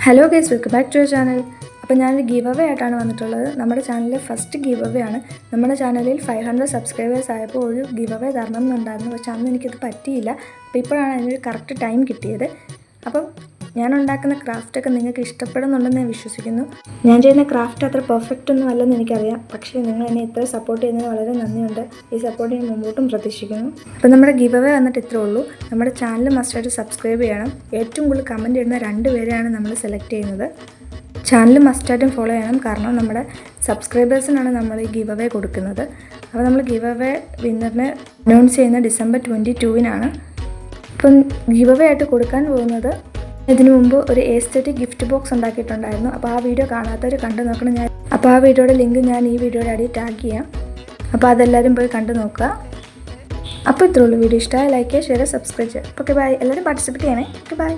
Hello guys, welcome back to your channel. അപ്പോൾ ഞാനൊരു give away ആയിട്ടാണ് വന്നിട്ടുള്ളത്. നമ്മുടെ ചാനലിലെ ഫസ്റ്റ് ഗിവ് അവേ ആണ്. നമ്മുടെ ചാനലിൽ 500 സബ്സ്ക്രൈബേഴ്സ് ആയപ്പോൾ ഒരു ഗിവ് അവേ തരണം എന്നുണ്ടായിരുന്നു. പക്ഷേ അന്ന് എനിക്കത് പറ്റിയില്ല. അപ്പോൾ ഇപ്പോഴാണ് അതിനൊരു കറക്റ്റ് ടൈം കിട്ടിയത്. അപ്പം ഞാൻ ഉണ്ടാക്കുന്ന ക്രാഫ്റ്റൊക്കെ നിങ്ങൾക്ക് ഇഷ്ടപ്പെടുന്നുണ്ടെന്ന് ഞാൻ വിശ്വസിക്കുന്നു. ഞാൻ ചെയ്യുന്ന ക്രാഫ്റ്റ് അത്ര പെർഫെക്റ്റ് ഒന്നും അല്ലെന്ന് എനിക്കറിയാം. പക്ഷേ നിങ്ങൾ എന്നെ ഇത്ര സപ്പോർട്ട് ചെയ്യുന്നതിന് വളരെ നന്ദിയുണ്ട്. ഈ സപ്പോർട്ട് ഞാൻ മുമ്പോട്ടും പ്രതീക്ഷിക്കുന്നു. അപ്പോൾ നമ്മുടെ ഗിവ് അവേ വന്നിട്ട് ഇത്രേ ഉള്ളൂ. നമ്മുടെ ചാനൽ മസ്റ്റായിട്ട് സബ്സ്ക്രൈബ് ചെയ്യണം. ഏറ്റവും കൂടുതൽ കമൻറ്റ് ഇടുന്ന 2 പേരെയാണ് നമ്മൾ സെലക്ട് ചെയ്യുന്നത്. ചാനൽ മസ്റ്റായിട്ടും ഫോളോ ചെയ്യണം. കാരണം നമ്മുടെ സബ്സ്ക്രൈബേഴ്സിനാണ് നമ്മൾ ഈ ഗിവ് അവേ കൊടുക്കുന്നത്. അപ്പോൾ നമ്മൾ ഗിവ് അവേ വിന്നറിനെ അനൗൺസ് ചെയ്യുന്ന December 22-നാണ്. ഇപ്പം ഗിവ് അവേ ആയിട്ട് കൊടുക്കാൻ പോകുന്നത്, ഇതിനു മുമ്പ് ഒരു എസ്തെറ്റിക് ഗിഫ്റ്റ് ബോക്സ് ഉണ്ടാക്കിയിട്ടുണ്ടായിരുന്നു. അപ്പോൾ ആ വീഡിയോ കാണാത്തവർ കണ്ടു നോക്കണം. അപ്പോൾ ആ വീഡിയോയുടെ ലിങ്ക് ഞാൻ ഈ വീഡിയോയുടെ അടിയിൽ ടാഗ് ചെയ്യാം. അപ്പോൾ അതെല്ലാവരും പോയി കണ്ടു നോക്കുക. അപ്പോൾ ഇത്രേ ഉള്ളൂ. വീഡിയോ ഇഷ്ടമായി ലൈക്ക് ചെയ്യുക, ഷെയർ, സബ്സ്ക്രൈബ് ചെയ്യുക. Okay bye. എല്ലാവരും പാർട്ടിസിപ്പേറ്റ് ചെയ്യണേ. Okay bye.